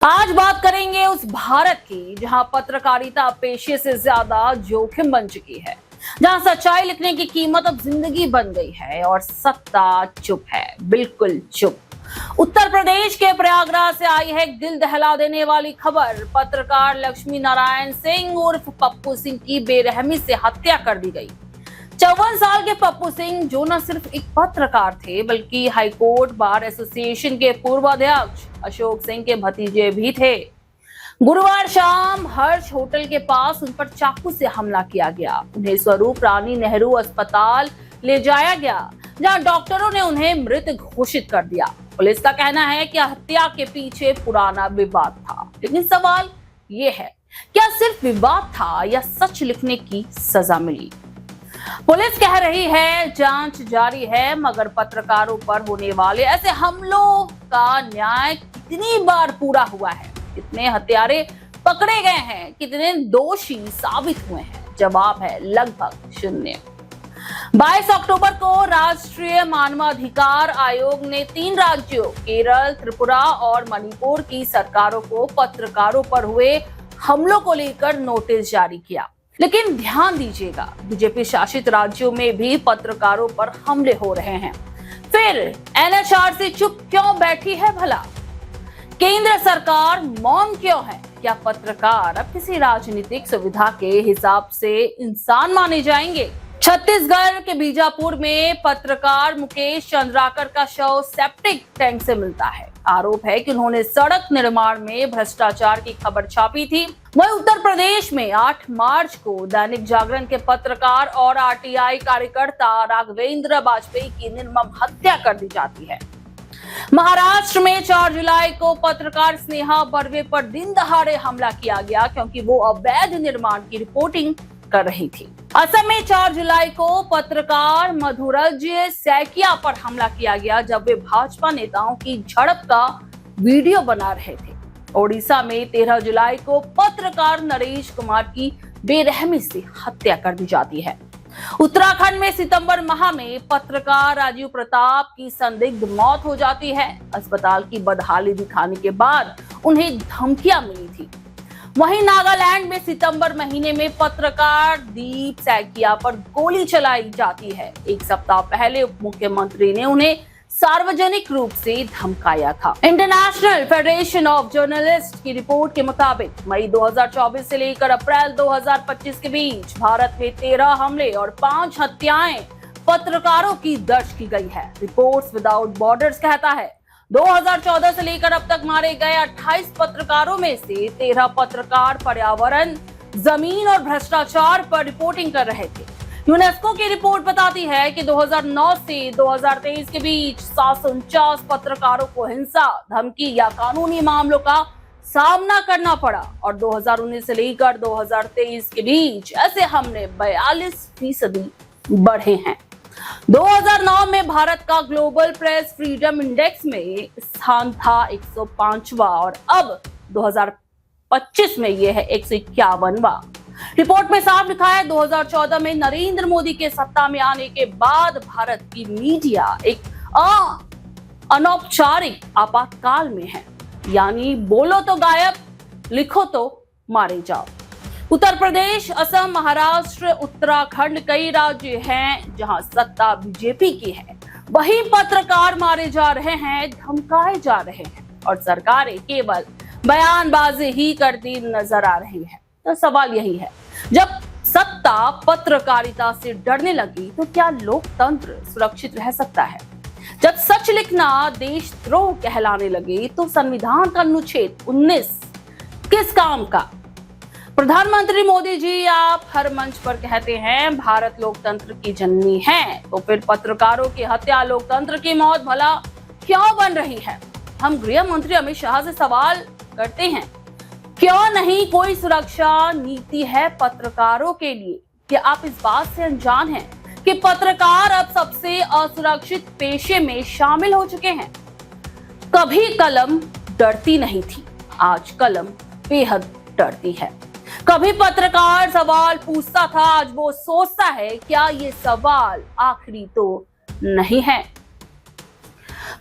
आज बात करेंगे उस भारत की जहां पत्रकारिता पेशे से ज्यादा जोखिम बन चुकी है, जहां सच्चाई लिखने की कीमत अब जिंदगी बन गई है और सत्ता चुप है, बिल्कुल चुप। उत्तर प्रदेश के प्रयागराज से आई है दिल दहला देने वाली खबर। पत्रकार लक्ष्मी नारायण सिंह उर्फ पप्पू सिंह की बेरहमी से हत्या कर दी गई। 54 साल के पप्पू सिंह जो न सिर्फ एक पत्रकार थे बल्कि हाईकोर्ट बार एसोसिएशन के पूर्व अध्यक्ष अशोक सिंह के भतीजे भी थे। गुरुवार शाम हर्ष होटल के पास उन पर चाकू से हमला किया गया। उन्हें स्वरूप रानी नेहरू अस्पताल ले जाया गया, जहां डॉक्टरों ने उन्हें मृत घोषित कर दिया। पुलिस का कहना है कि हत्या के पीछे पुराना विवाद था, लेकिन सवाल ये है, क्या सिर्फ विवाद था या सच लिखने की सजा मिली? पुलिस कह रही है जांच जारी है, मगर पत्रकारों पर होने वाले ऐसे हमलों का न्याय कितनी बार पूरा हुआ है? कितने हत्यारे पकड़े गए हैं? कितने दोषी साबित हुए हैं? जवाब है लगभग शून्य। 22 अक्टूबर को राष्ट्रीय मानवाधिकार आयोग ने 3 राज्यों केरल, त्रिपुरा और मणिपुर की सरकारों को पत्रकारों पर हुए हमलों को लेकर नोटिस जारी किया। लेकिन ध्यान दीजिएगा, बीजेपी शासित राज्यों में भी पत्रकारों पर हमले हो रहे हैं। फिर एनएचआरसी चुप क्यों बैठी है भला? केंद्र सरकार मौन क्यों है? क्या पत्रकार अब किसी राजनीतिक सुविधा के हिसाब से इंसान माने जाएंगे? छत्तीसगढ़ के बीजापुर में पत्रकार मुकेश चंद्राकर का शव सेप्टिक टैंक से मिलता है। आरोप है कि उन्होंने सड़क निर्माण में भ्रष्टाचार की खबर छापी थी। वहीं उत्तर प्रदेश में 8 मार्च को दैनिक जागरण के पत्रकार और आरटीआई कार्यकर्ता राघवेंद्र वाजपेयी की निर्मम हत्या कर दी जाती है। महाराष्ट्र में 4 जुलाई को पत्रकार स्नेहा बर्वे पर दिन दहाड़े हमला किया गया क्योंकि वो अवैध निर्माण की रिपोर्टिंग कर रही थी। असम में 4 जुलाई को पत्रकार मधुरज सैकिया पर हमला किया गया जब वे भाजपा नेताओं की झड़प का वीडियो बना रहे थे। ओडिशा में 13 जुलाई को पत्रकार नरेश कुमार की बेरहमी से हत्या कर दी जाती है। उत्तराखंड में सितंबर माह में पत्रकार राजीव प्रताप की संदिग्ध मौत हो जाती है। अस्पताल की बदहाली दिखाने के बाद उन्हें धमकियां मिली थी। वहीं नागालैंड में सितंबर महीने में पत्रकार दीप सैकिया पर गोली चलाई जाती है। एक सप्ताह पहले उप मुख्यमंत्री ने उन्हें सार्वजनिक रूप से धमकाया था। इंटरनेशनल फेडरेशन ऑफ जर्नलिस्ट की रिपोर्ट के मुताबिक मई 2024 से लेकर अप्रैल 2025 के बीच भारत में 13 हमले और 5 हत्याएं पत्रकारों की दर्ज की गई है। रिपोर्ट्स विदाउट बॉर्डर्स कहता है 2014 से लेकर अब तक मारे गए 28 पत्रकारों में से 13 पत्रकार पर्यावरण, जमीन और भ्रष्टाचार पर रिपोर्टिंग कर रहे थे। यूनेस्को की रिपोर्ट बताती है कि 2009 से 2023 के बीच 749 पत्रकारों को हिंसा, धमकी या कानूनी मामलों का सामना करना पड़ा और 2019 से लेकर 2023 के बीच ऐसे हमले 42% बढ़े हैं। 2009 में भारत का ग्लोबल प्रेस फ्रीडम इंडेक्स में स्थान था 105वां और अब 2025 में यह है 151वां। रिपोर्ट में साफ लिखा है 2014 में नरेंद्र मोदी के सत्ता में आने के बाद भारत की मीडिया एक अनौपचारिक आपातकाल में है, यानी बोलो तो गायब, लिखो तो मारे जाओ। उत्तर प्रदेश, असम, महाराष्ट्र, उत्तराखंड कई राज्य हैं जहां सत्ता बीजेपी की है। वहीं पत्रकार मारे जा रहे हैं, धमकाए जा रहे हैं और सरकारें केवल बयानबाजी ही करती नजर आ रही है। तो सवाल यही है, जब सत्ता पत्रकारिता से डरने लगी तो क्या लोकतंत्र सुरक्षित रह सकता है? जब सच लिखना देशद्रोह कहलाने लगे तो संविधान का अनुच्छेद 19 किस काम का? प्रधानमंत्री मोदी जी, आप हर मंच पर कहते हैं भारत लोकतंत्र की जननी है, तो फिर पत्रकारों की हत्या लोकतंत्र की मौत भला क्यों बन रही है? हम गृह मंत्री अमित शाह से सवाल करते हैं, क्यों नहीं कोई सुरक्षा नीति है पत्रकारों के लिए? क्या आप इस बात से अनजान हैं कि पत्रकार अब सबसे असुरक्षित पेशे में शामिल हो चुके हैं? कभी कलम डरती नहीं थी, आज कलम बेहद डरती है। कभी पत्रकार सवाल पूछता था, आज वो सोचता है क्या ये सवाल आखिरी तो नहीं है।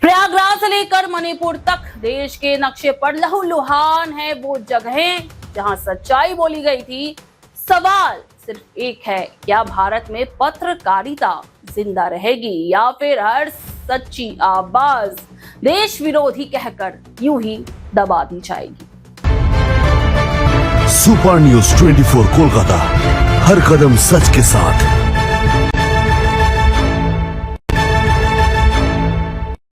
प्रयागराज से लेकर मणिपुर तक देश के नक्शे पर लहूलुहान है वो जगहें जहां सच्चाई बोली गई थी। सवाल सिर्फ एक है, क्या भारत में पत्रकारिता जिंदा रहेगी या फिर हर सच्ची आवाज देश विरोधी कहकर यूं ही दबा दी जाएगी। सुपर न्यूज 24 कोलकाता, हर कदम सच के साथ।